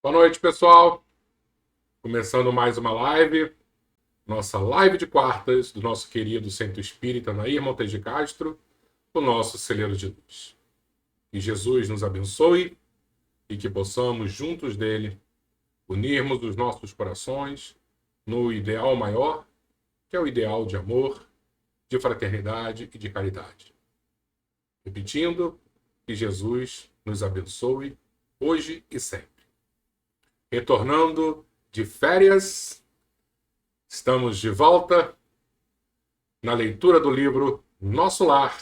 Boa noite, pessoal. Começando mais uma live, nossa live de quartas do nosso querido Centro Espírita Nair Montes de Castro, o nosso celeiro de luz. Que Jesus nos abençoe e que possamos, juntos dele, unirmos os nossos corações no ideal maior, que é o ideal de amor, de fraternidade e de caridade. Repetindo, que Jesus nos abençoe hoje e sempre. Retornando de férias, estamos de volta na leitura do livro Nosso Lar,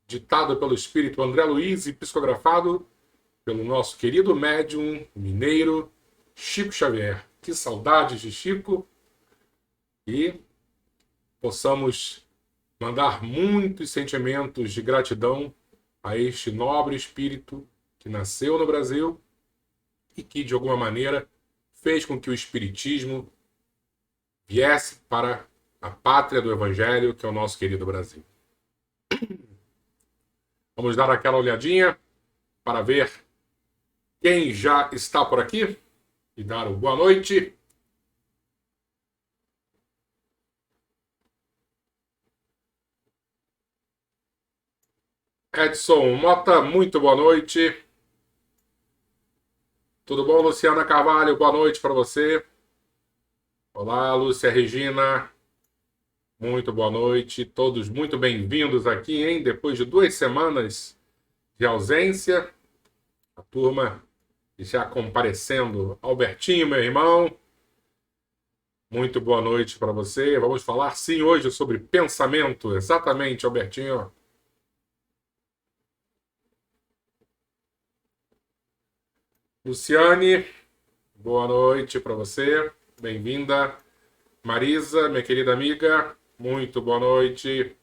ditado pelo espírito André Luiz e psicografado pelo nosso querido médium mineiro Chico Xavier. Que saudades de Chico! E possamos mandar muitos sentimentos de gratidão a este nobre espírito que nasceu no Brasil e que, de alguma maneira, fez com que o espiritismo viesse para a pátria do Evangelho, que é o nosso querido Brasil. Vamos dar aquela olhadinha para ver quem já está por aqui e dar o boa noite. Edson Mota, muito boa noite. Tudo bom, Luciana Carvalho? Boa noite para você. Olá, Lúcia Regina. Muito boa noite. Todos muito bem-vindos aqui, hein? Depois de 2 semanas de ausência, a turma já comparecendo. Albertinho, meu irmão, muito boa noite para você. Vamos falar, sim, hoje sobre pensamento. Exatamente, Albertinho. Luciane, boa noite para você. Bem-vinda. Marisa, minha querida amiga, muito boa noite.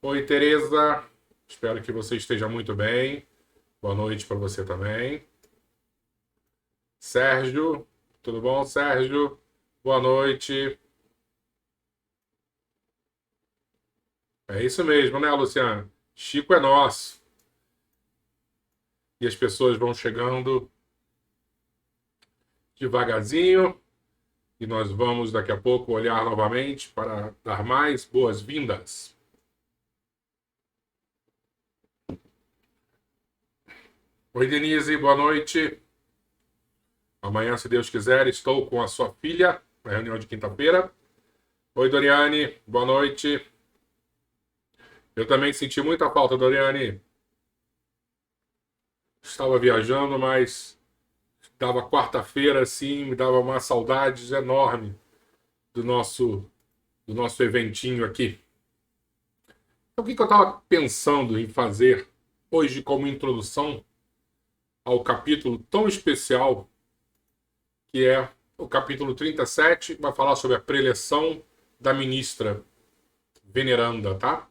Oi, Tereza. Espero que você esteja muito bem. Boa noite para você também. Sérgio, tudo bom, Sérgio? Boa noite. É isso mesmo, né, Luciana? Chico é nosso. E as pessoas vão chegando devagarzinho. E nós vamos daqui a pouco olhar novamente para dar mais boas-vindas. Oi, Denise, boa noite. Amanhã, se Deus quiser, estou com a sua filha na reunião de quinta-feira. Oi, Doriane, boa noite. Eu também senti muita falta, Doriane. Estava viajando, mas dava quarta-feira, assim, me dava uma saudade enorme do nosso eventinho aqui. Então, o que eu estava pensando em fazer hoje como introdução ao capítulo tão especial que é o capítulo 37, vai falar sobre a preleção da ministra veneranda, tá?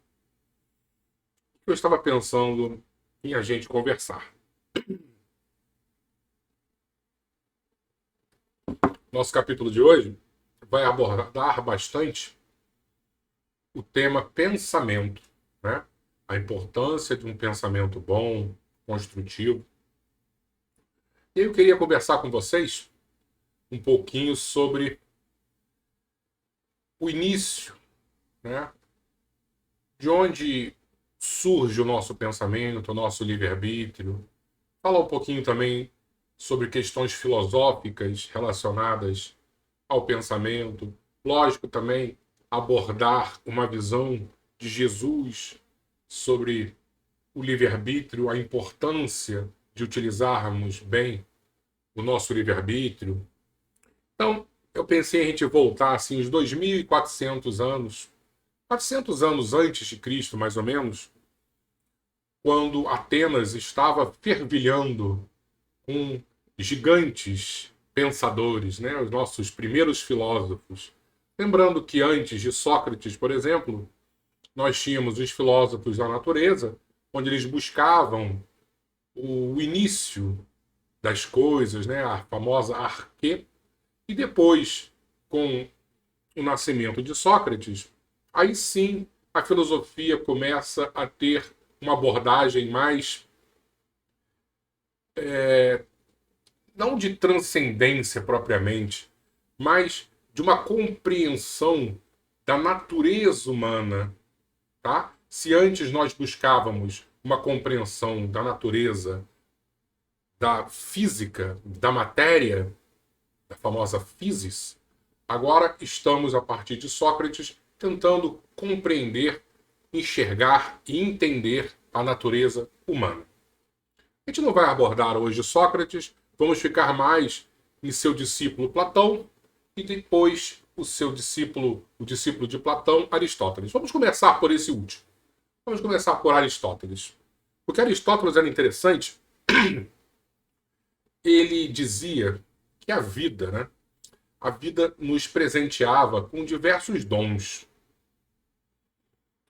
Eu estava pensando em a gente conversar. Nosso capítulo de hoje vai abordar bastante o tema pensamento, né? A importância de um pensamento bom, construtivo. E eu queria conversar com vocês um pouquinho sobre o início, né? De onde surge o nosso pensamento, o nosso livre-arbítrio. Falar um pouquinho também sobre questões filosóficas relacionadas ao pensamento. Lógico, também abordar uma visão de Jesus sobre o livre-arbítrio, a importância de utilizarmos bem o nosso livre-arbítrio. Então, eu pensei em a gente voltar assim, uns 2.400 anos, 400 anos antes de Cristo, mais ou menos, quando Atenas estava fervilhando com gigantes pensadores, né? Os nossos primeiros filósofos. Lembrando que antes de Sócrates, por exemplo, nós tínhamos os filósofos da natureza, onde eles buscavam o início das coisas, né? A famosa arquê. E depois, com o nascimento de Sócrates, aí sim a filosofia começa a ter uma abordagem mais não de transcendência propriamente, mas de uma compreensão da natureza humana, tá? Se antes nós buscávamos uma compreensão da natureza, da física, da matéria, da famosa physis, agora estamos, a partir de Sócrates, tentando compreender, enxergar e entender a natureza humana. A gente não vai abordar hoje Sócrates, vamos ficar mais em seu discípulo Platão e depois o discípulo de Platão, Aristóteles. Vamos começar por esse último. Vamos começar por Aristóteles. Porque Aristóteles era interessante, ele dizia que a vida, né? A vida nos presenteava com diversos dons.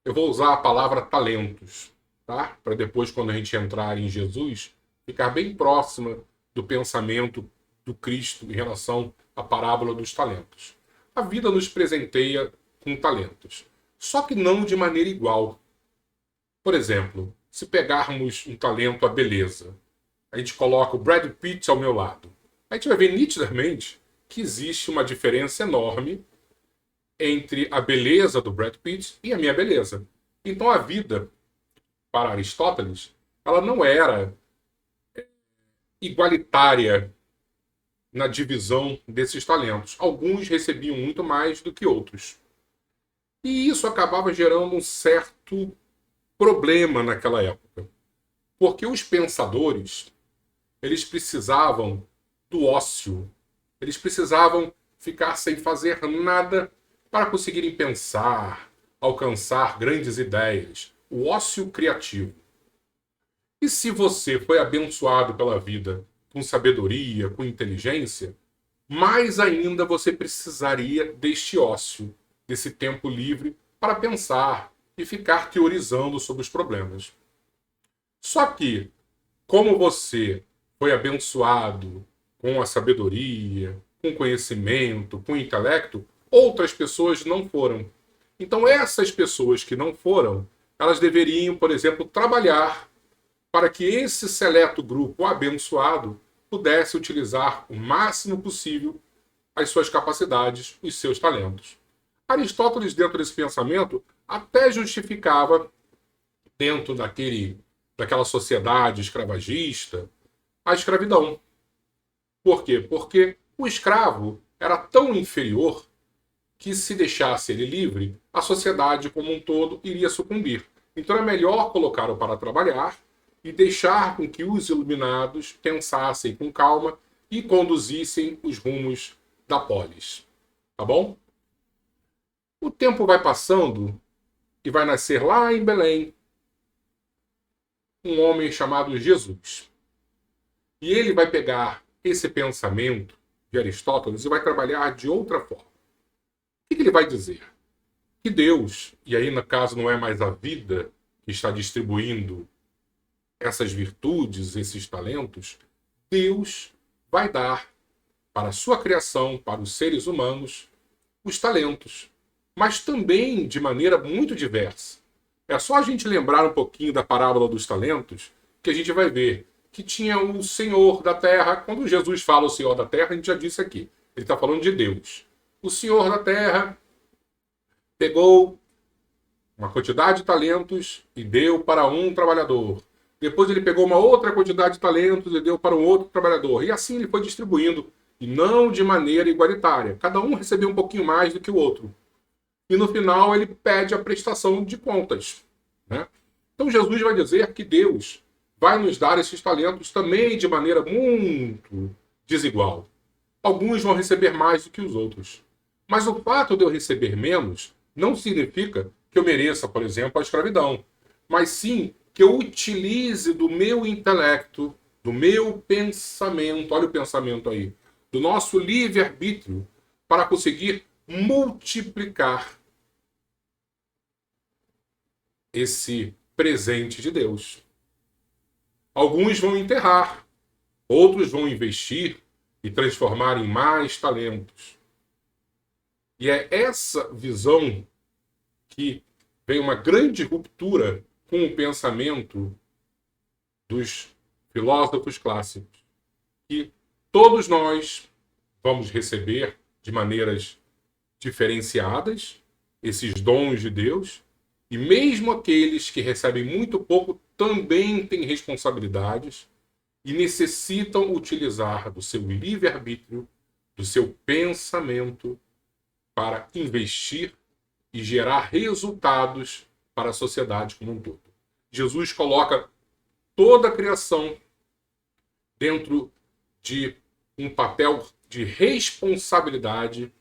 Eu vou usar a palavra talentos, tá? Para depois, quando a gente entrar em Jesus, ficar bem próxima do pensamento do Cristo em relação à parábola dos talentos. A vida nos presenteia com talentos, só que não de maneira igual. Por exemplo, se pegarmos um talento à beleza, a gente coloca o Brad Pitt ao meu lado, a gente vai ver nitidamente que existe uma diferença enorme entre a beleza do Brad Pitt e a minha beleza. Então a vida, para Aristóteles, ela não era igualitária na divisão desses talentos. Alguns recebiam muito mais do que outros. E isso acabava gerando um certo problema naquela época. Porque os pensadores, eles precisavam do ócio. Eles precisavam ficar sem fazer nada para conseguirem pensar, alcançar grandes ideias. O ócio criativo. E se você foi abençoado pela vida com sabedoria, com inteligência, mais ainda você precisaria deste ócio, desse tempo livre para pensar e ficar teorizando sobre os problemas. Só que, como você foi abençoado com a sabedoria, com conhecimento, com intelecto, outras pessoas não foram. Então, essas pessoas que não foram, elas deveriam, por exemplo, trabalhar para que esse seleto grupo abençoado pudesse utilizar o máximo possível as suas capacidades, os seus talentos. Aristóteles, dentro desse pensamento, até justificava, dentro daquela sociedade escravagista, a escravidão. Por quê? Porque o escravo era tão inferior que, se deixasse ele livre, a sociedade como um todo iria sucumbir. Então é melhor colocá-lo para trabalhar e deixar com que os iluminados pensassem com calma e conduzissem os rumos da polis. Tá bom? O tempo vai passando e vai nascer lá em Belém um homem chamado Jesus. E ele vai pegar esse pensamento de Aristóteles e vai trabalhar de outra forma. O que ele vai dizer? Que Deus, e aí no caso não é mais a vida que está distribuindo essas virtudes, esses talentos, Deus vai dar para a sua criação, para os seres humanos, os talentos, mas também de maneira muito diversa. É só a gente lembrar um pouquinho da parábola dos talentos que a gente vai ver que tinha o Senhor da Terra. Quando Jesus fala o Senhor da Terra, a gente já disse aqui, ele está falando de Deus. O Senhor da Terra pegou uma quantidade de talentos e deu para um trabalhador. Depois ele pegou uma outra quantidade de talentos e deu para um outro trabalhador. E assim ele foi distribuindo, e não de maneira igualitária. Cada um recebeu um pouquinho mais do que o outro. E no final ele pede a prestação de contas. Né? Então Jesus vai dizer que Deus vai nos dar esses talentos também de maneira muito desigual. Alguns vão receber mais do que os outros. Mas o fato de eu receber menos não significa que eu mereça, por exemplo, a escravidão. Mas sim que eu utilize do meu intelecto, do meu pensamento, olha o pensamento aí, do nosso livre-arbítrio, para conseguir multiplicar esse presente de Deus. Alguns vão enterrar, outros vão investir e transformar em mais talentos. E é essa visão que vem uma grande ruptura com o pensamento dos filósofos clássicos, que Todos nós vamos receber de maneiras diferenciadas esses dons de Deus, e mesmo aqueles que recebem muito pouco também têm responsabilidades e necessitam utilizar do seu livre-arbítrio, do seu pensamento, para investir e gerar resultados para a sociedade como um todo. Jesus coloca toda a criação dentro de um papel de responsabilidade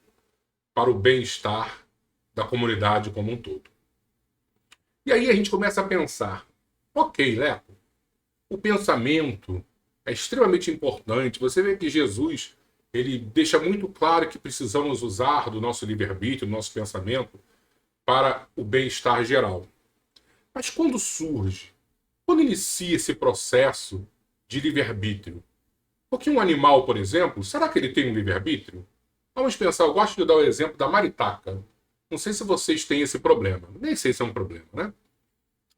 para o bem-estar da comunidade como um todo. E aí a gente começa a pensar, ok, Leco, o pensamento é extremamente importante. Você vê que Jesus ele deixa muito claro que precisamos usar do nosso livre-arbítrio, do nosso pensamento, para o bem-estar geral. Mas quando inicia esse processo de livre-arbítrio? Porque um animal, por exemplo, será que ele tem um livre-arbítrio? Vamos pensar, eu gosto de dar o exemplo da maritaca. Não sei se vocês têm esse problema. Nem sei se é um problema, né?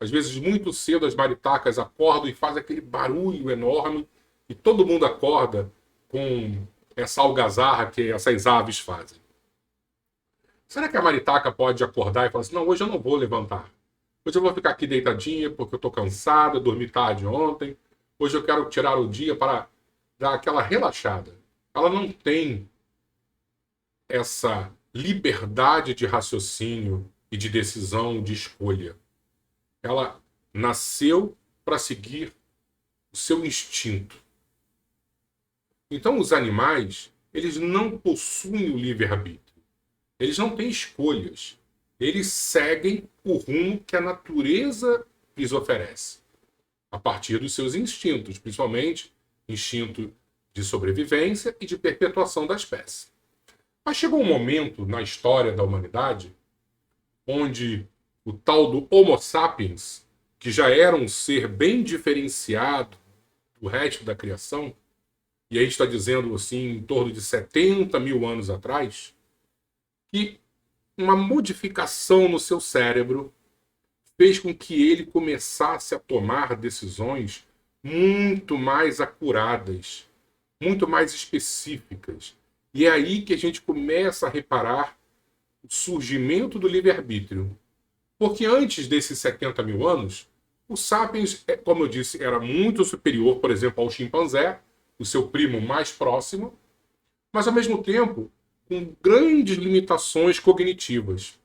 Às vezes, muito cedo, as maritacas acordam e fazem aquele barulho enorme e todo mundo acorda com essa algazarra que essas aves fazem. Será que a maritaca pode acordar e falar assim, não, hoje eu não vou levantar. Hoje eu vou ficar aqui deitadinha porque eu estou cansada, dormi tarde ontem. Hoje eu quero tirar o dia para dar aquela relaxada. Ela não tem essa liberdade de raciocínio e de decisão, de escolha. Ela nasceu para seguir o seu instinto. Então os animais, eles não possuem o livre-arbítrio. Eles não têm escolhas. Eles seguem o rumo que a natureza lhes oferece. A partir dos seus instintos, principalmente instinto de sobrevivência e de perpetuação da espécie. Mas chegou um momento na história da humanidade onde o tal do Homo sapiens, que já era um ser bem diferenciado do resto da criação, e aí está dizendo assim, em torno de 70 mil anos atrás, que uma modificação no seu cérebro fez com que ele começasse a tomar decisões muito mais acuradas, muito mais específicas. E é aí que a gente começa a reparar o surgimento do livre-arbítrio. Porque antes desses 70 mil anos, o Sapiens, como eu disse, era muito superior, por exemplo, ao chimpanzé, o seu primo mais próximo, mas ao mesmo tempo com grandes limitações cognitivas.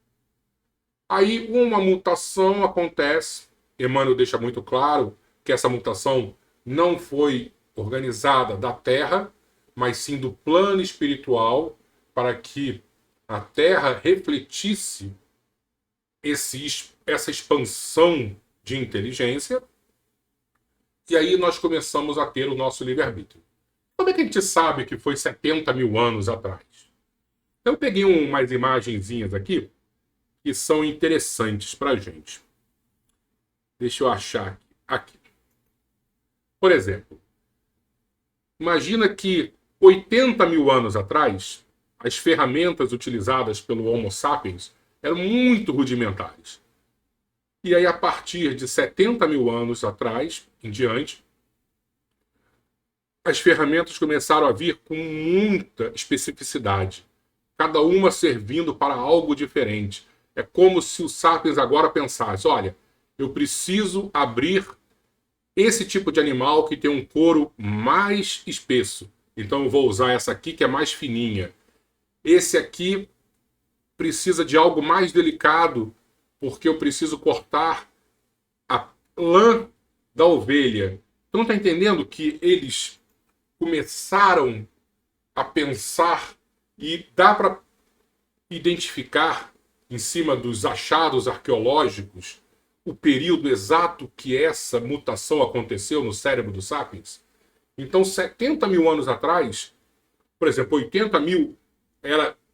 Aí uma mutação acontece, Emmanuel deixa muito claro que essa mutação não foi organizada da Terra, mas sim do plano espiritual, para que a Terra refletisse essa expansão de inteligência, e aí nós começamos a ter o nosso livre-arbítrio. Como é que a gente sabe que foi 70 mil anos atrás? Então eu peguei umas imagenzinhas aqui que são interessantes para a gente. Deixa eu achar aqui. Por exemplo, imagina que 80 mil anos atrás, as ferramentas utilizadas pelo Homo sapiens eram muito rudimentares. E aí, a partir de 70 mil anos atrás, em diante, as ferramentas começaram a vir com muita especificidade, cada uma servindo para algo diferente. É como se o Sapiens agora pensasse, olha, eu preciso abrir esse tipo de animal que tem um couro mais espesso. Então eu vou usar essa aqui que é mais fininha. Esse aqui precisa de algo mais delicado, porque eu preciso cortar a lã da ovelha. Então está entendendo que eles começaram a pensar e dá para identificar, em cima dos achados arqueológicos, o período exato que essa mutação aconteceu no cérebro dos sapiens? Então, 70 mil anos atrás, por exemplo, 80 mil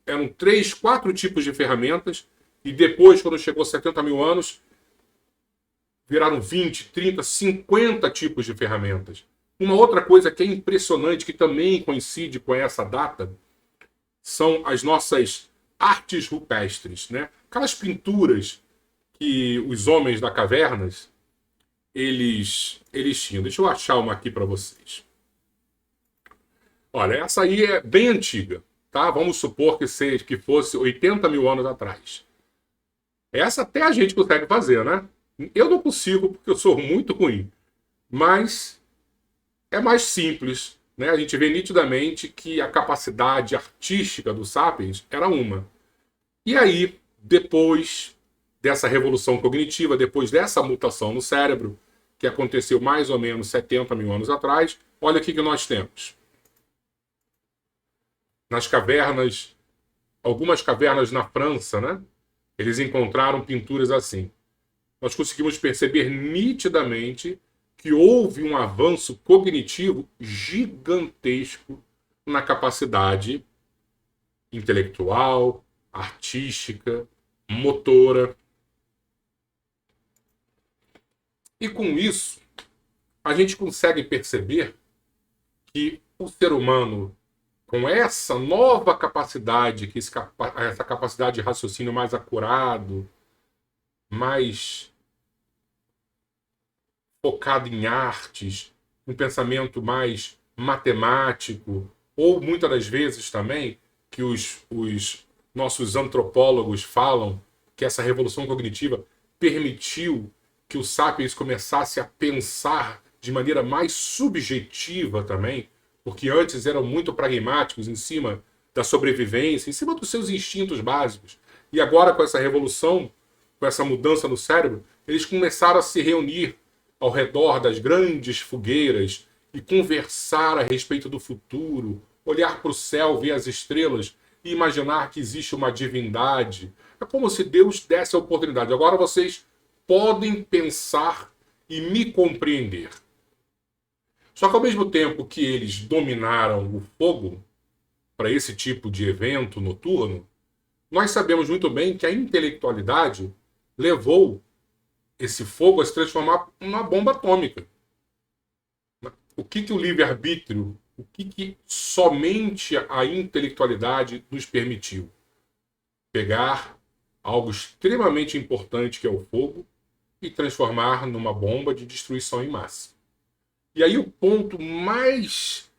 eram 3, 4 tipos de ferramentas, e depois, quando chegou 70 mil anos, viraram 20, 30, 50 tipos de ferramentas. Uma outra coisa que é impressionante, que também coincide com essa data, são as nossas artes rupestres, né? Aquelas pinturas que os homens da cavernas eles tinham. Deixa eu achar uma aqui para vocês. Olha, essa aí é bem antiga, tá? Vamos supor que fosse 80 mil anos atrás. Essa até a gente consegue fazer, né? Eu não consigo porque eu sou muito ruim, mas é mais simples, né? A gente vê nitidamente que a capacidade artística do Sapiens era uma. E aí, depois dessa revolução cognitiva, depois dessa mutação no cérebro, que aconteceu mais ou menos 70 mil anos atrás, olha o que nós temos. Nas cavernas, algumas cavernas na França, né? Eles encontraram pinturas assim. Nós conseguimos perceber nitidamente que houve um avanço cognitivo gigantesco na capacidade intelectual, artística, motora. E com isso, a gente consegue perceber que o ser humano, com essa nova capacidade, essa capacidade de raciocínio mais acurado, mais focado em artes, um pensamento mais matemático, ou muitas das vezes também que os nossos antropólogos falam que essa revolução cognitiva permitiu que o Sapiens começasse a pensar de maneira mais subjetiva também, porque antes eram muito pragmáticos em cima da sobrevivência, em cima dos seus instintos básicos. E agora, com essa revolução, com essa mudança no cérebro, eles começaram a se reunir ao redor das grandes fogueiras e conversar a respeito do futuro, olhar para o céu, ver as estrelas e imaginar que existe uma divindade. É como se Deus desse a oportunidade. Agora vocês podem pensar e me compreender. Só que ao mesmo tempo que eles dominaram o fogo para esse tipo de evento noturno, nós sabemos muito bem que a intelectualidade levou esse fogo a se transformar numa bomba atômica. O que o livre-arbítrio, o que somente a intelectualidade nos permitiu? Pegar algo extremamente importante que é o fogo e transformar numa bomba de destruição em massa. E aí o ponto mais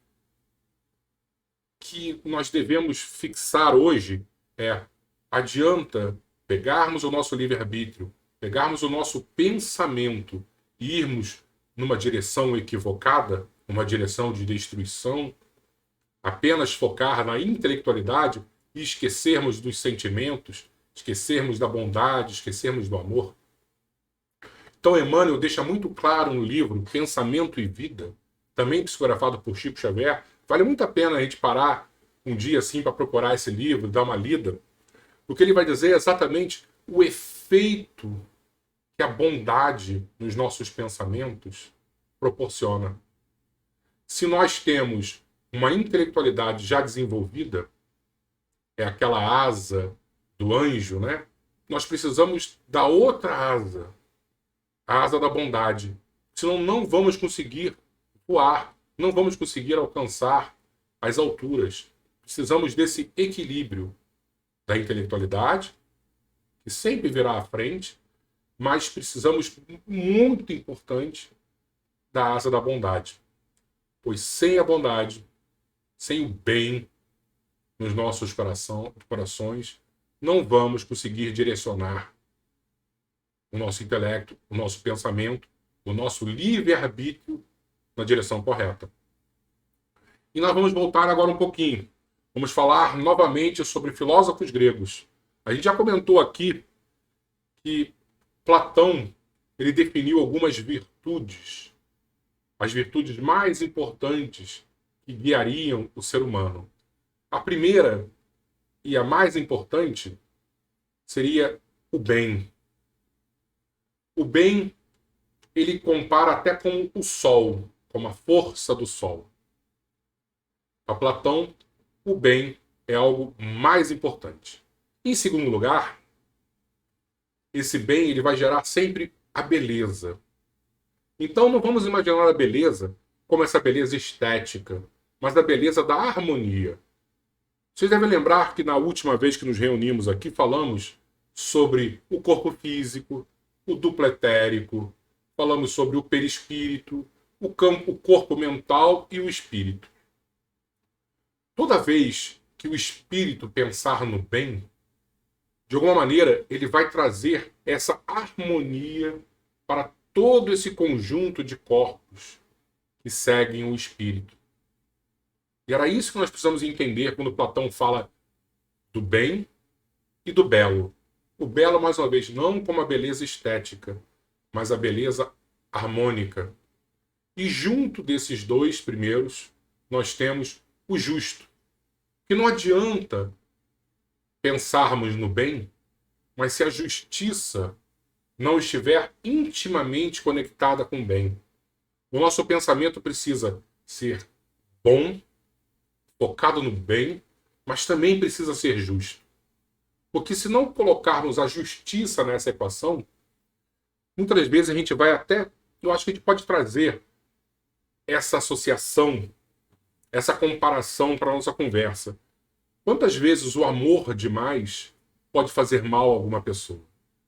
que nós devemos fixar hoje é: adianta pegarmos o nosso livre-arbítrio, pegarmos o nosso pensamento e irmos numa direção equivocada, numa direção de destruição, apenas focar na intelectualidade e esquecermos dos sentimentos, esquecermos da bondade, esquecermos do amor? Então Emmanuel deixa muito claro no livro Pensamento e Vida, também psicografado por Chico Xavier. Vale muito a pena a gente parar um dia assim para procurar esse livro, dar uma lida, porque ele vai dizer exatamente o efeito que a bondade nos nossos pensamentos proporciona. Se nós temos uma intelectualidade já desenvolvida, é aquela asa do anjo, né? Nós precisamos da outra asa, a asa da bondade. Senão não vamos conseguir voar, não vamos conseguir alcançar as alturas. Precisamos desse equilíbrio da intelectualidade, que sempre virá à frente, mas precisamos, muito importante, da asa da bondade. Pois sem a bondade, sem o bem nos nossos corações, não vamos conseguir direcionar o nosso intelecto, o nosso pensamento, o nosso livre-arbítrio na direção correta. E nós vamos voltar agora um pouquinho. Vamos falar novamente sobre filósofos gregos. A gente já comentou aqui que Platão ele definiu algumas virtudes, as virtudes mais importantes que guiariam o ser humano. A primeira e a mais importante seria o bem. O bem ele compara até com o sol, como a força do sol. Para Platão, o bem é algo mais importante. Em segundo lugar, esse bem ele vai gerar sempre a beleza. Então não vamos imaginar a beleza como essa beleza estética, mas a beleza da harmonia. Vocês devem lembrar que na última vez que nos reunimos aqui falamos sobre o corpo físico, o duplo etérico, falamos sobre o perispírito, o corpo mental e o espírito. Toda vez que o espírito pensar no bem, de alguma maneira, ele vai trazer essa harmonia para todo esse conjunto de corpos que seguem o espírito. E era isso que nós precisamos entender quando Platão fala do bem e do belo. O belo, mais uma vez, não como a beleza estética, mas a beleza harmônica. E junto desses dois primeiros, nós temos o justo. Que não adianta pensarmos no bem, mas se a justiça não estiver intimamente conectada com o bem. O nosso pensamento precisa ser bom, focado no bem, mas também precisa ser justo. Porque se não colocarmos a justiça nessa equação, muitas vezes a gente vai até... Eu acho que a gente pode trazer essa associação, essa comparação para a nossa conversa. Quantas vezes o amor demais pode fazer mal a alguma pessoa?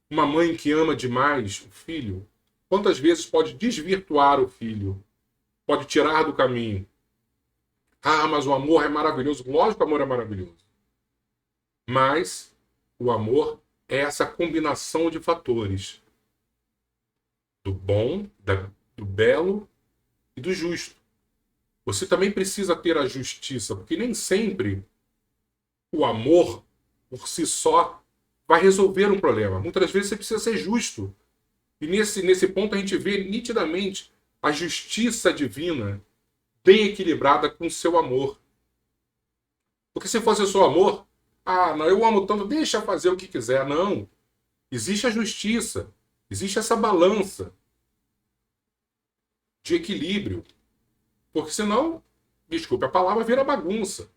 Uma mãe que ama demais o filho, quantas vezes pode desvirtuar o filho? Pode tirar do caminho. Ah, mas o amor é maravilhoso. Lógico que o amor é maravilhoso. Mas o amor é essa combinação de fatores. Do bom, do belo e do justo. Você também precisa ter a justiça, porque nem sempre o amor, por si só, vai resolver um problema. Muitas vezes você precisa ser justo. E nesse ponto a gente vê nitidamente a justiça divina bem equilibrada com o seu amor. Porque se fosse só amor, ah, não, eu amo tanto, deixa fazer o que quiser. Não. Existe a justiça. Existe essa balança de equilíbrio. Porque senão, desculpe, a palavra vira bagunça.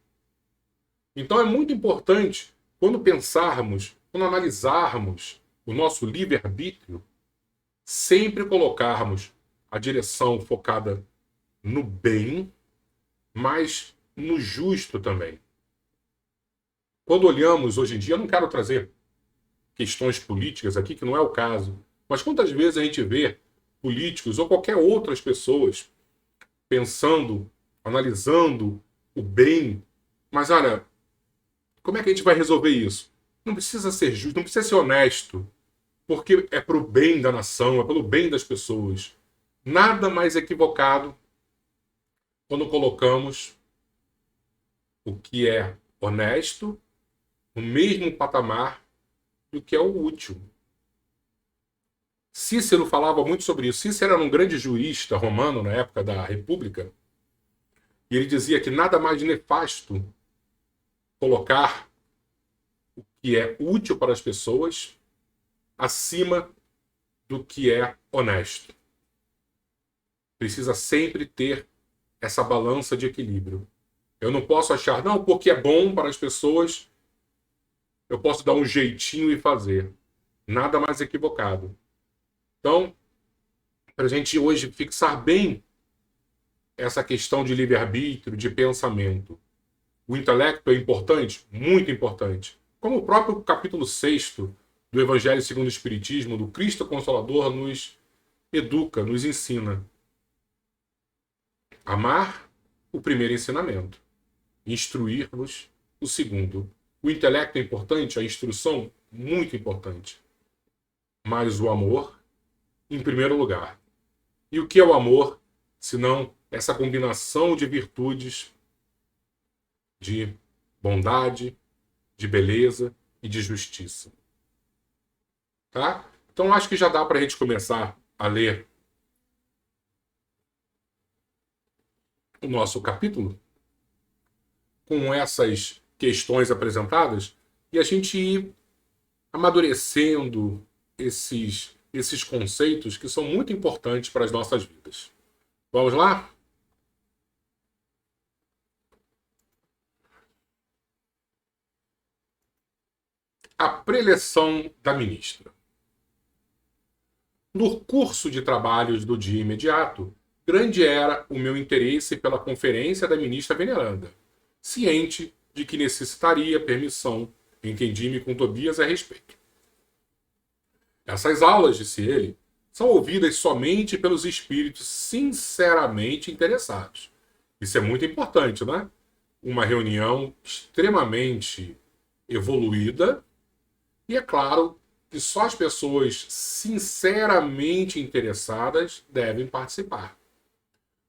Então é muito importante, quando pensarmos, quando analisarmos o nosso livre-arbítrio, sempre colocarmos a direção focada no bem, mas no justo também. Quando olhamos hoje em dia, eu não quero trazer questões políticas aqui, que não é o caso, mas quantas vezes a gente vê políticos ou qualquer outras pessoas pensando, analisando o bem, mas olha, como é que a gente vai resolver isso? Não precisa ser justo, não precisa ser honesto, porque é para o bem da nação, é pelo bem das pessoas. Nada mais equivocado quando colocamos o que é honesto no mesmo patamar do que é o útil. Cícero falava muito sobre isso. Cícero era um grande jurista romano na época da República, e ele dizia que nada mais nefasto colocar o que é útil para as pessoas acima do que é honesto. Precisa sempre ter essa balança de equilíbrio. Eu não posso achar, não, porque é bom para as pessoas, eu posso dar um jeitinho e fazer. Nada mais equivocado. Então, para a gente hoje fixar bem essa questão de livre-arbítrio, de pensamento. O intelecto é importante? Muito importante. Como o próprio capítulo 6º do Evangelho segundo o Espiritismo, do Cristo Consolador, nos educa, nos ensina. Amar, o primeiro ensinamento. Instruir-nos, o segundo. O intelecto é importante, a instrução, muito importante. Mas o amor, em primeiro lugar. E o que é o amor, senão essa combinação de virtudes, de bondade, de beleza e de justiça. Tá? Então acho que já dá para a gente começar a ler o nosso capítulo com essas questões apresentadas e a gente ir amadurecendo esses conceitos que são muito importantes para as nossas vidas. Vamos lá? A preleção da ministra. No curso de trabalhos do dia imediato, grande era o meu interesse pela conferência da ministra veneranda. Ciente de que necessitaria permissão, entendi-me com Tobias a respeito. Essas aulas, disse ele, são ouvidas somente pelos espíritos sinceramente interessados. Isso é muito importante, né? uma reunião extremamente evoluída, e é claro que só as pessoas sinceramente interessadas devem participar.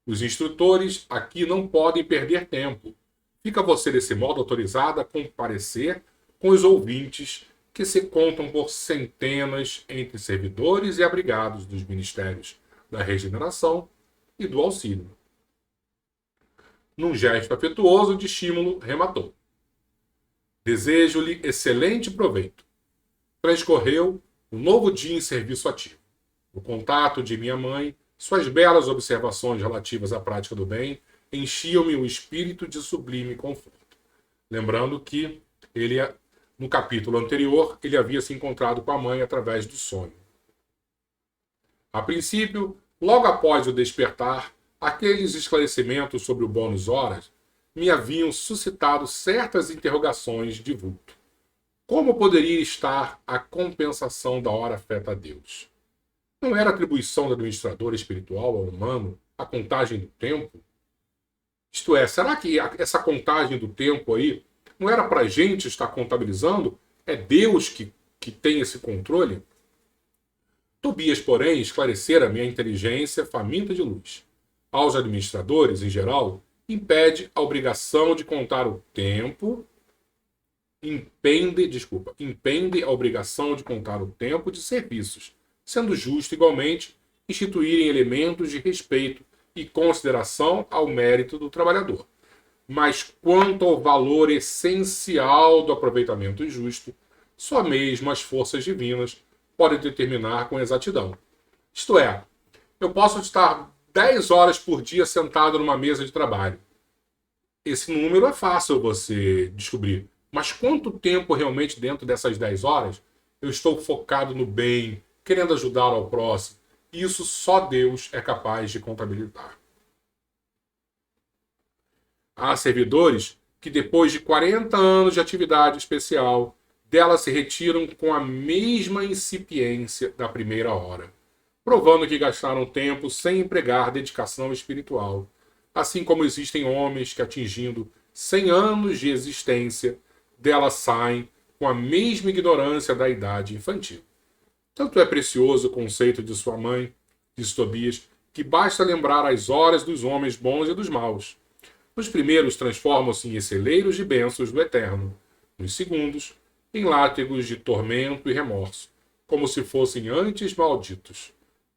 Os instrutores aqui não podem perder tempo. Fica você, desse modo, autorizado a comparecer com os ouvintes que se contam por centenas entre servidores e abrigados dos ministérios da regeneração e do auxílio. Num gesto afetuoso de estímulo, rematou: desejo-lhe excelente proveito. Transcorreu um novo dia em serviço ativo. O contato de minha mãe, suas belas observações relativas à prática do bem, enchiam-me o espírito de sublime conforto. Lembrando que ele, no capítulo anterior, ele havia se encontrado com a mãe através do sonho. A princípio, logo após o despertar, aqueles esclarecimentos sobre o bônus horas me haviam suscitado certas interrogações de vulto. Como poderia estar a compensação da hora afeta a Deus? Não era atribuição do administrador espiritual ao humano a contagem do tempo? Isto é, será que essa contagem do tempo aí não era para a gente estar contabilizando? É Deus que tem esse controle? Tobias, porém, esclarecera minha inteligência faminta de luz. Aos administradores, em geral, impede a obrigação de contar o tempo, impende a obrigação de contar o tempo de serviços, sendo justo, igualmente, instituírem elementos de respeito e consideração ao mérito do trabalhador. Mas quanto ao valor essencial do aproveitamento justo, só mesmo as forças divinas podem determinar com exatidão. Isto é, eu posso estar 10 horas por dia sentado numa mesa de trabalho. Esse número é fácil você descobrir. Mas quanto tempo realmente dentro dessas 10 horas eu estou focado no bem, querendo ajudar ao próximo? Isso só Deus é capaz de contabilizar. Há servidores que, depois de 40 anos de atividade especial, dela se retiram com a mesma incipiência da primeira hora, provando que gastaram tempo sem empregar dedicação espiritual, assim como existem homens que, atingindo 100 anos de existência, dela saem com a mesma ignorância da idade infantil. Tanto é precioso o conceito de sua mãe, disse Tobias, que basta lembrar as horas dos homens bons e dos maus. Os primeiros transformam-se em celeiros de bênçãos do eterno, os segundos em látigos de tormento e remorso, como se fossem antes malditos.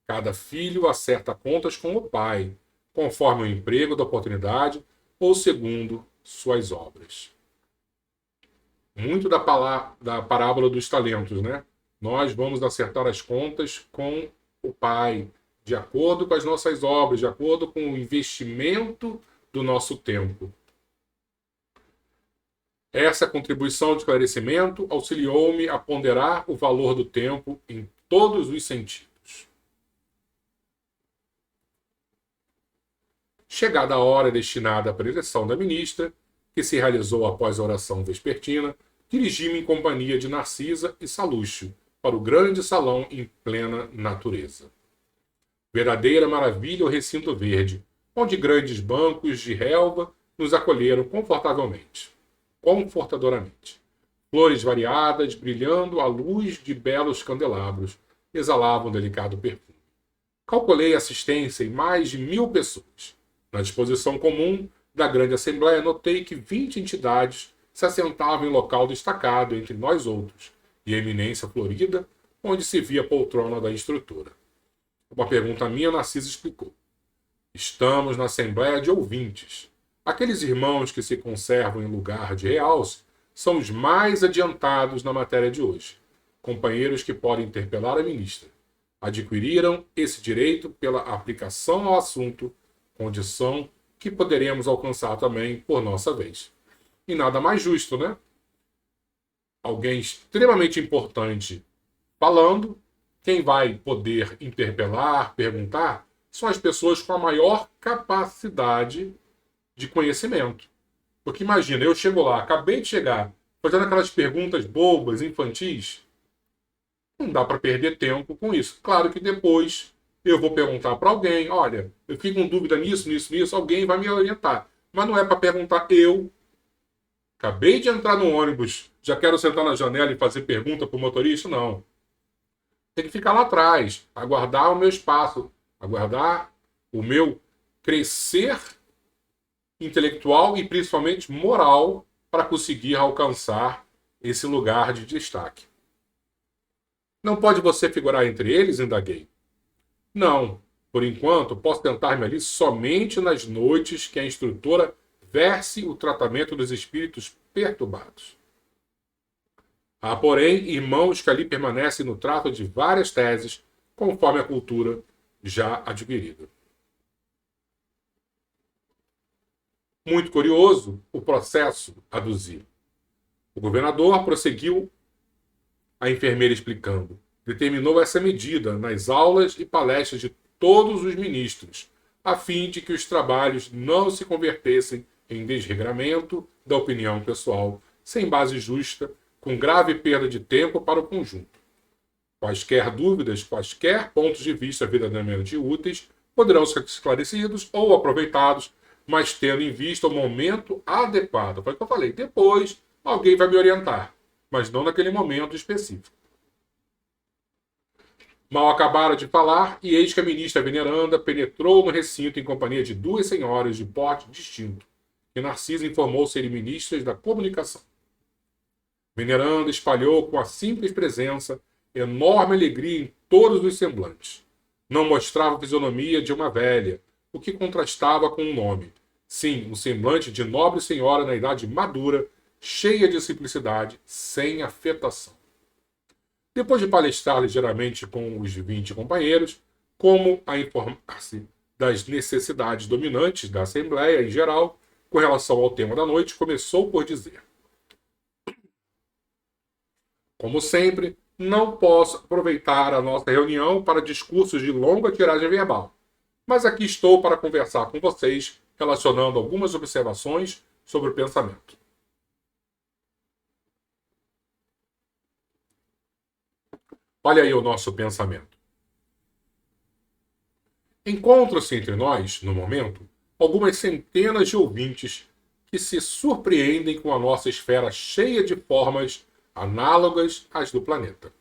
Cada filho acerta contas com o pai, conforme o emprego da oportunidade ou segundo suas obras. Muito da parábola dos talentos, né? Nós vamos acertar as contas com o pai, de acordo com as nossas obras, de acordo com o investimento do nosso tempo. Essa contribuição de esclarecimento auxiliou-me a ponderar o valor do tempo em todos os sentidos. Chegada a hora destinada à preleção da ministra, que se realizou após a oração vespertina, dirigi-me em companhia de Narcisa e Salúcio para o grande salão em plena natureza. Verdadeira maravilha o recinto verde, onde grandes bancos de relva nos acolheram confortadoramente. Flores variadas, brilhando à luz de belos candelabros, exalavam um delicado perfume. Calculei assistência em mais de 1000 pessoas. Na disposição comum da grande assembleia, notei que 20 entidades se assentavam em local destacado entre nós outros, e a eminência florida, onde se via a poltrona da instrutora. Uma pergunta minha, Narciso explicou. Estamos na assembleia de ouvintes. Aqueles irmãos que se conservam em lugar de realce são os mais adiantados na matéria de hoje, companheiros que podem interpelar a ministra. Adquiriram esse direito pela aplicação ao assunto, condição que poderemos alcançar também por nossa vez. E nada mais justo, né? Alguém extremamente importante falando, quem vai poder interpelar, perguntar, são as pessoas com a maior capacidade de conhecimento. Porque imagina, eu chego lá, acabei de chegar, fazendo aquelas perguntas bobas, infantis, não dá para perder tempo com isso. Claro que depois eu vou perguntar para alguém, olha, eu fiquei com dúvida nisso, alguém vai me orientar. Mas não é para perguntar eu Acabei de entrar no ônibus, já quero sentar na janela e fazer pergunta para o motorista? Não. Tem que ficar lá atrás, aguardar o meu espaço, aguardar o meu crescer intelectual e principalmente moral para conseguir alcançar esse lugar de destaque. Não pode você figurar entre eles? Indaguei. Não. Por enquanto, posso tentar-me ali somente nas noites que a instrutora verse o tratamento dos espíritos perturbados. Há, porém, irmãos que ali permanecem no trato de várias teses, conforme a cultura já adquirida. Muito curioso, o processo aduzido. O governador prosseguiu, a enfermeira explicando. Determinou essa medida nas aulas e palestras de todos os ministros, a fim de que os trabalhos não se convertessem em desregramento da opinião pessoal, sem base justa, com grave perda de tempo para o conjunto. Quaisquer dúvidas, quaisquer pontos de vista verdadeiramente úteis, poderão ser esclarecidos ou aproveitados, mas tendo em vista o momento adequado. Foi o que eu falei. Depois, alguém vai me orientar, mas não naquele momento específico. Mal acabaram de falar, e eis que a ministra veneranda penetrou no recinto em companhia de duas senhoras de porte distinto, que Narciso informou serem ministras da comunicação. Veneranda espalhou com a simples presença enorme alegria em todos os semblantes. Não mostrava a fisionomia de uma velha, o que contrastava com o nome. Sim, um semblante de nobre senhora na idade madura, cheia de simplicidade, sem afetação. Depois de palestrar ligeiramente com os 20 companheiros, como a informar-se das necessidades dominantes da Assembleia em geral, com relação ao tema da noite, começou por dizer: como sempre, não posso aproveitar a nossa reunião para discursos de longa tiragem verbal, mas aqui estou para conversar com vocês, relacionando algumas observações sobre o pensamento. Olha aí o nosso pensamento. Encontram-se entre nós, no momento, algumas centenas de ouvintes que se surpreendem com a nossa esfera cheia de formas análogas às do planeta.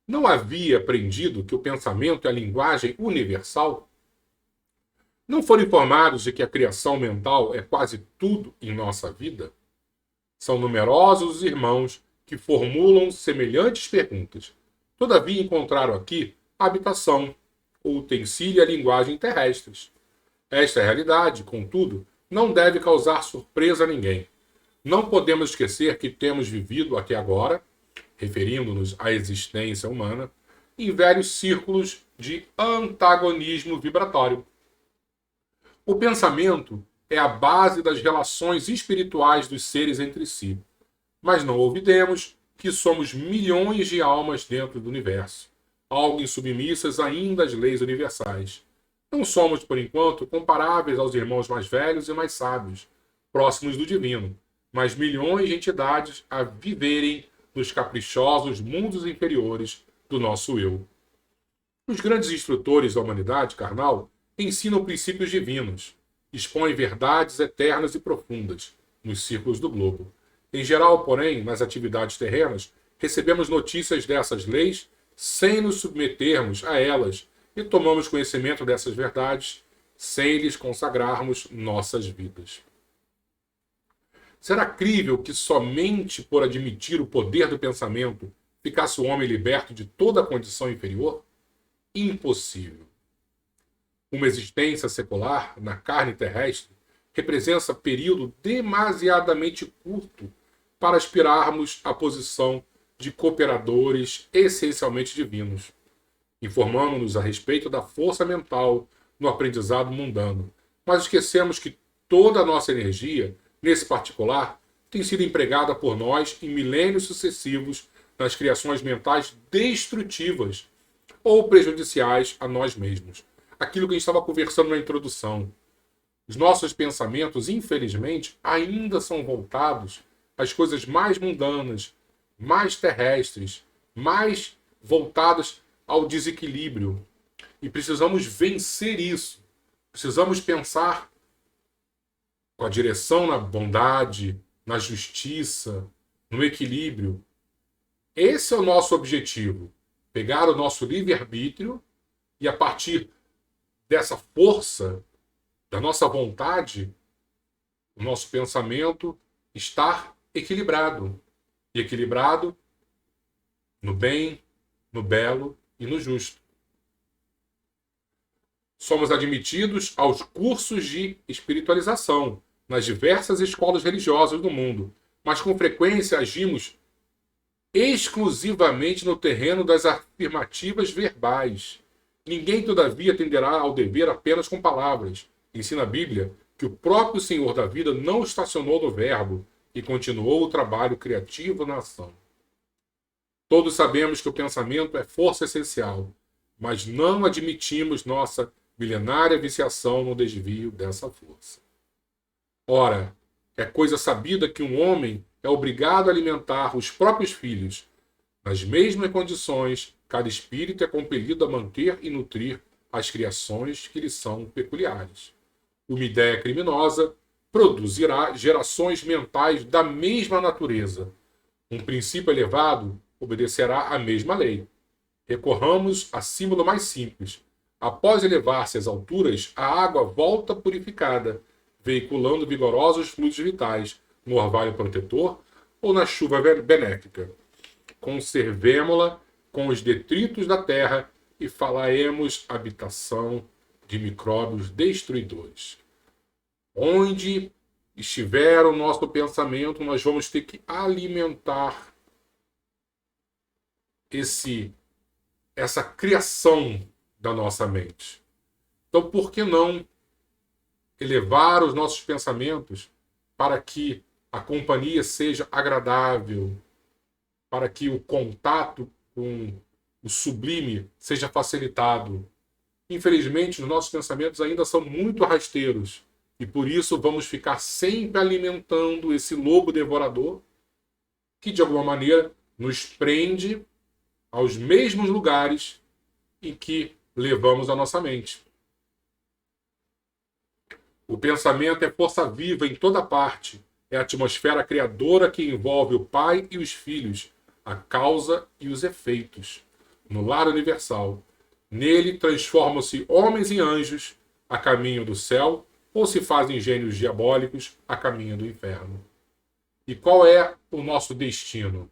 Não havia aprendido que o pensamento é a linguagem universal? Não foram informados de que a criação mental é quase tudo em nossa vida? São numerosos os irmãos que formulam semelhantes perguntas. Todavia encontraram aqui a habitação, o utensílio e a linguagem terrestres. Esta realidade, contudo, não deve causar surpresa a ninguém. Não podemos esquecer que temos vivido até agora, referindo-nos à existência humana, em velhos círculos de antagonismo vibratório. O pensamento é a base das relações espirituais dos seres entre si. Mas não olvidemos que somos milhões de almas dentro do universo, algo insubmissas ainda às leis universais. Não somos, por enquanto, comparáveis aos irmãos mais velhos e mais sábios, próximos do divino, mas milhões de entidades a viverem nos caprichosos mundos inferiores do nosso eu. Os grandes instrutores da humanidade carnal ensinam princípios divinos, expõem verdades eternas e profundas nos círculos do globo. Em geral, porém, nas atividades terrenas, recebemos notícias dessas leis sem nos submetermos a elas e tomamos conhecimento dessas verdades sem lhes consagrarmos nossas vidas. Será crível que somente por admitir o poder do pensamento ficasse o homem liberto de toda a condição inferior? Impossível. Uma existência secular na carne terrestre representa período demasiadamente curto para aspirarmos à posição de cooperadores essencialmente divinos. Informamos-nos a respeito da força mental no aprendizado mundano, mas esquecemos que toda a nossa energia, nesse particular, tem sido empregada por nós em milênios sucessivos nas criações mentais destrutivas ou prejudiciais a nós mesmos. Aquilo que a gente estava conversando na introdução. Os nossos pensamentos, infelizmente, ainda são voltados às coisas mais mundanas, mais terrestres, mais voltadas ao desequilíbrio. E precisamos vencer isso. Precisamos pensar com a direção na bondade, na justiça, no equilíbrio. Esse é o nosso objetivo. Pegar o nosso livre-arbítrio e, a partir dessa força, da nossa vontade, o nosso pensamento estar equilibrado. E equilibrado no bem, no belo e no justo. Somos admitidos aos cursos de espiritualização nas diversas escolas religiosas do mundo, mas com frequência agimos exclusivamente no terreno das afirmativas verbais. Ninguém, todavia, atenderá ao dever apenas com palavras. Ensina a Bíblia que o próprio Senhor da vida não estacionou no verbo e continuou o trabalho criativo na ação. Todos sabemos que o pensamento é força essencial, mas não admitimos nossa milenária viciação no desvio dessa força. Ora, é coisa sabida que um homem é obrigado a alimentar os próprios filhos. Nas mesmas condições, cada espírito é compelido a manter e nutrir as criações que lhe são peculiares. Uma ideia criminosa produzirá gerações mentais da mesma natureza. Um princípio elevado obedecerá à mesma lei. Recorramos a símbolo mais simples. Após elevar-se às alturas, a água volta purificada, veiculando vigorosos fluidos vitais no orvalho protetor ou na chuva benéfica. Conservemo-la com os detritos da terra e falaremos habitação de micróbios destruidores. Onde estiver o nosso pensamento, nós vamos ter que alimentar essa criação da nossa mente. Então, por que não elevar os nossos pensamentos para que a companhia seja agradável, para que o contato com o sublime seja facilitado? Infelizmente, os nossos pensamentos ainda são muito rasteiros e por isso vamos ficar sempre alimentando esse lobo devorador que, de alguma maneira, nos prende aos mesmos lugares em que levamos a nossa mente. O pensamento é força viva em toda parte. É a atmosfera criadora que envolve o pai e os filhos, a causa e os efeitos. No lar universal. Nele transformam-se homens em anjos a caminho do céu ou se fazem gênios diabólicos a caminho do inferno. E qual é o nosso destino?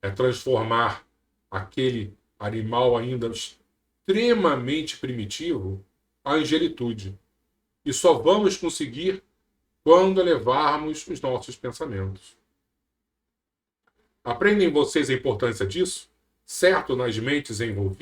É transformar aquele animal ainda extremamente primitivo à angelitude. E só vamos conseguir quando elevarmos os nossos pensamentos. Aprendem vocês a importância disso? Certo, nas mentes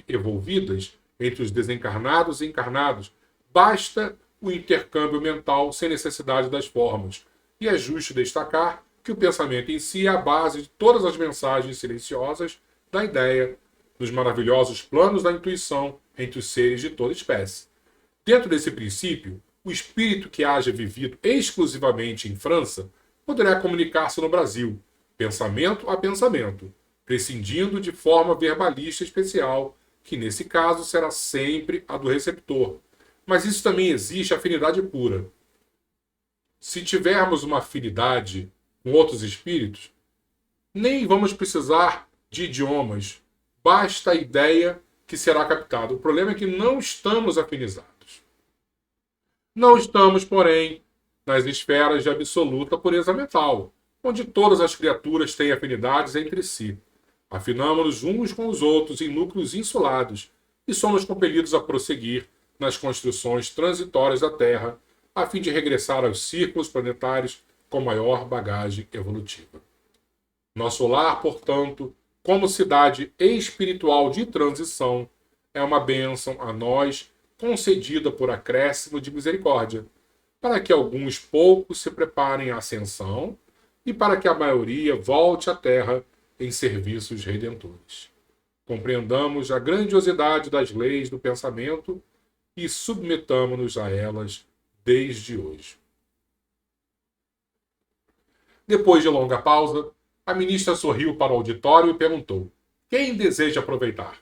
envolvidas entre os desencarnados e encarnados, basta o intercâmbio mental sem necessidade das formas. E é justo destacar que o pensamento em si é a base de todas as mensagens silenciosas da ideia, dos maravilhosos planos da intuição entre os seres de toda espécie. Dentro desse princípio, o espírito que haja vivido exclusivamente em França poderá comunicar-se no Brasil, pensamento a pensamento, prescindindo de forma verbalista especial, que nesse caso será sempre a do receptor. Mas isso também exige afinidade pura. Se tivermos uma afinidade com outros espíritos, nem vamos precisar de idiomas, basta a ideia que será captada. O problema é que não estamos afinizados. Não estamos, porém, nas esferas de absoluta pureza mental, onde todas as criaturas têm afinidades entre si. Afinamos-nos uns com os outros em núcleos insulados e somos compelidos a prosseguir nas construções transitórias da Terra, a fim de regressar aos círculos planetários com maior bagagem evolutiva. Nosso lar, portanto, como cidade espiritual de transição, é uma bênção a nós concedida por acréscimo de misericórdia, para que alguns poucos se preparem à ascensão e para que a maioria volte à Terra em serviços redentores. Compreendamos a grandiosidade das leis do pensamento e submetamo-nos a elas desde hoje. Depois de longa pausa, a ministra sorriu para o auditório e perguntou: quem deseja aproveitar?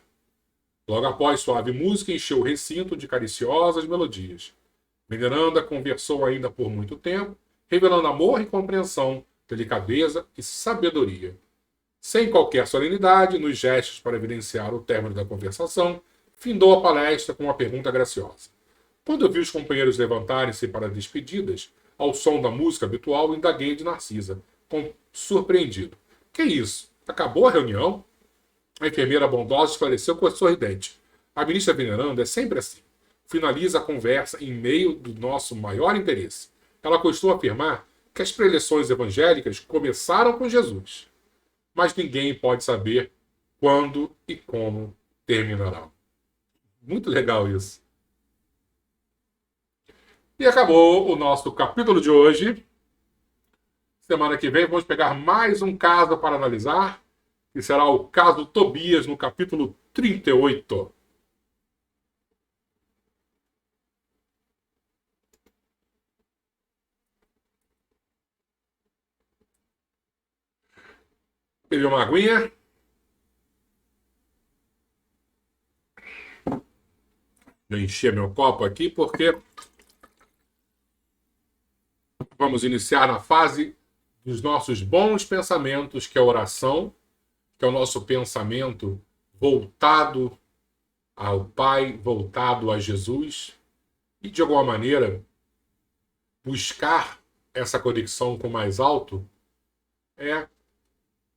Logo após suave música, encheu o recinto de cariciosas melodias. Veneranda conversou ainda por muito tempo, revelando amor e compreensão delicadeza e sabedoria. Sem qualquer solenidade, nos gestos para evidenciar o término da conversação, findou a palestra com uma pergunta graciosa. Quando eu vi os companheiros levantarem-se para despedidas, ao som da música habitual, indaguei de Narcisa, surpreendido. Que isso? Acabou a reunião? A enfermeira bondosa esclareceu com a sorridente. A ministra veneranda é sempre assim. Finaliza a conversa em meio do nosso maior interesse. Ela costuma afirmar que as preleções evangélicas começaram com Jesus, mas ninguém pode saber quando e como terminarão. Muito legal isso. E acabou o nosso capítulo de hoje. Semana que vem vamos pegar mais um caso para analisar, que será o caso Tobias, no capítulo 38. Bebi uma aguinha. Eu enchi meu copo aqui porque vamos iniciar na fase dos nossos bons pensamentos, que é a oração, que é o nosso pensamento voltado ao Pai, voltado a Jesus, e de alguma maneira buscar essa conexão com o mais alto é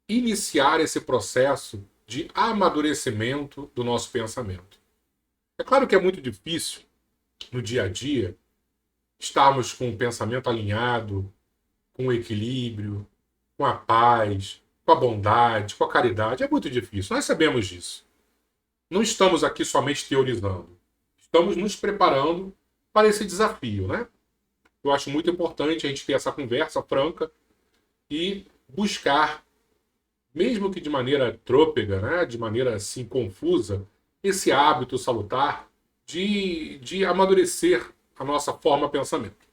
iniciar esse processo de amadurecimento do nosso pensamento. É claro que é muito difícil no dia a dia estarmos com o pensamento alinhado, com o equilíbrio, com a paz, com a bondade, com a caridade. É muito difícil, nós sabemos disso. Não estamos aqui somente teorizando. Estamos nos preparando para esse desafio, né? Eu acho muito importante a gente ter essa conversa franca e buscar, mesmo que de maneira trôpega, né? De maneira assim confusa, esse hábito salutar de amadurecer a nossa forma de pensamento.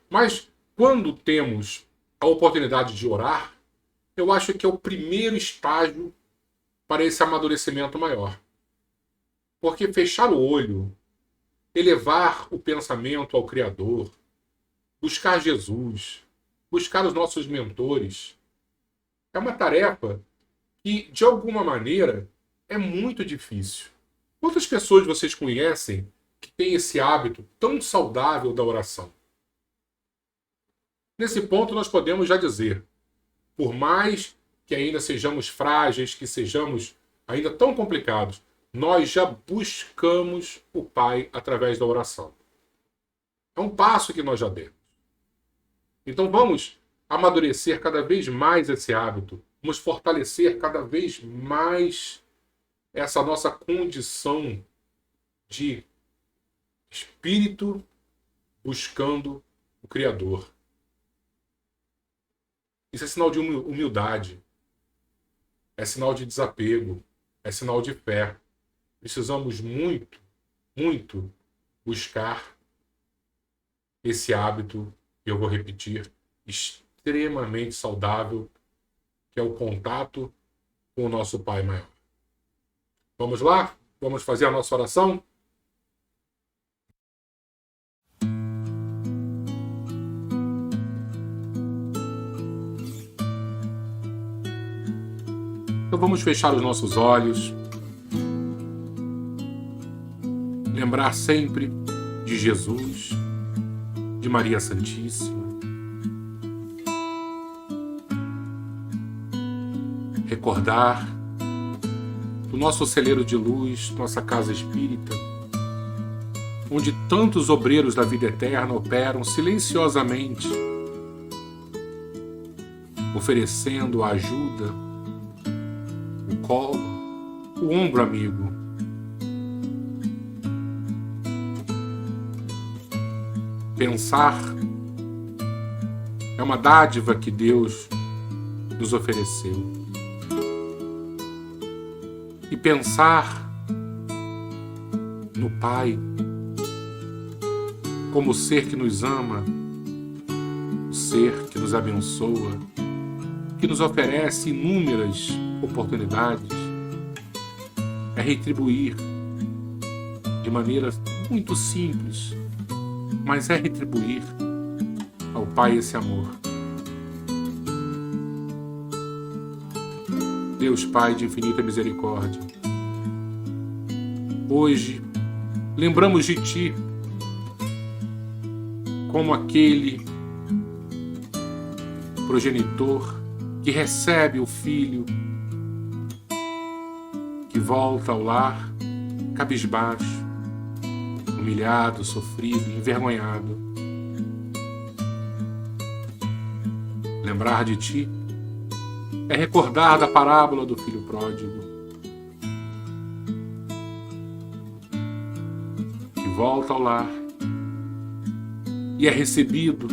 Mas quando temos a oportunidade de orar, eu acho que é o primeiro estágio para esse amadurecimento maior. Porque fechar o olho, elevar o pensamento ao Criador, buscar Jesus, buscar os nossos mentores, é uma tarefa que, de alguma maneira, é muito difícil. Quantas pessoas vocês conhecem que têm esse hábito tão saudável da oração? Nesse ponto, nós podemos já dizer, por mais que ainda sejamos frágeis, que sejamos ainda tão complicados, nós já buscamos o Pai através da oração. É um passo que nós já demos. Então vamos amadurecer cada vez mais esse hábito, vamos fortalecer cada vez mais essa nossa condição de espírito buscando o Criador. Isso é sinal de humildade, é sinal de desapego, é sinal de fé. Precisamos muito, muito buscar esse hábito, eu vou repetir, extremamente saudável, que é o contato com o nosso Pai maior. Vamos lá? Vamos fazer a nossa oração? Então vamos fechar os nossos olhos, lembrar sempre de Jesus, de Maria Santíssima, recordar do nosso celeiro de luz, nossa casa espírita, onde tantos obreiros da vida eterna operam silenciosamente, oferecendo a ajuda, o colo, o ombro amigo. Pensar é uma dádiva que Deus nos ofereceu. E pensar no Pai como o ser que nos ama, o ser que nos abençoa, que nos oferece inúmeras oportunidades, é retribuir de maneira muito simples, mas é retribuir ao Pai esse amor. Deus Pai de infinita misericórdia, hoje lembramos de Ti como aquele progenitor que recebe o filho, que volta ao lar cabisbaixo, humilhado, sofrido, envergonhado. Lembrar de Ti é recordar da parábola do filho pródigo, que volta ao lar e é recebido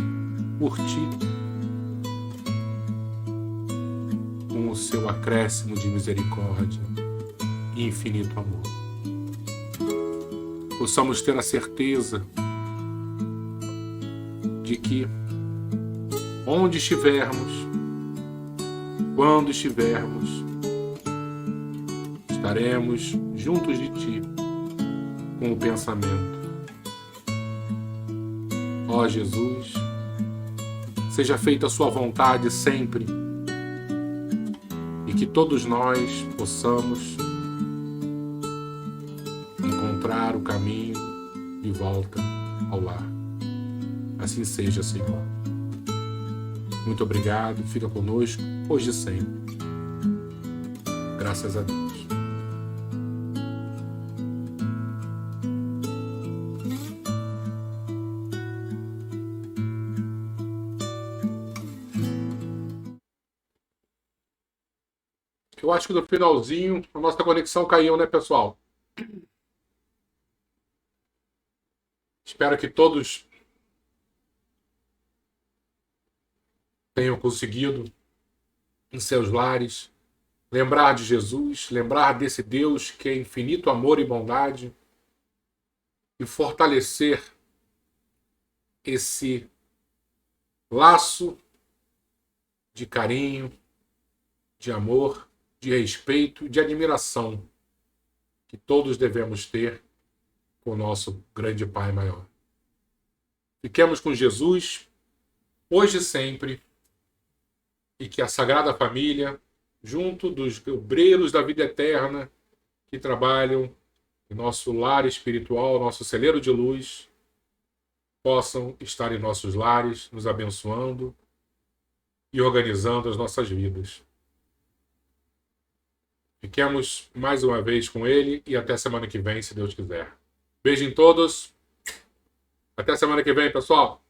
por Ti com o seu acréscimo de misericórdia e infinito amor. Possamos ter a certeza de que, onde estivermos, quando estivermos, estaremos juntos de Ti com o pensamento: ó Jesus, seja feita a Sua vontade sempre, e que todos nós possamos encontrar o caminho de volta ao lar. Assim seja, Senhor. Muito obrigado, fica conosco hoje e sempre. Graças a Deus. Eu acho que no finalzinho a nossa conexão caiu, né, pessoal? Espero que todos tenham conseguido, em seus lares, lembrar de Jesus, lembrar desse Deus que é infinito amor e bondade, e fortalecer esse laço de carinho, de amor, de respeito, de admiração que todos devemos ter com o nosso grande Pai maior. Fiquemos com Jesus, hoje e sempre, e que a Sagrada Família, junto dos obreiros da vida eterna que trabalham em nosso lar espiritual, nosso celeiro de luz, possam estar em nossos lares, nos abençoando e organizando as nossas vidas. Fiquemos mais uma vez com Ele e até semana que vem, se Deus quiser. Beijo em todos. Até semana que vem, pessoal.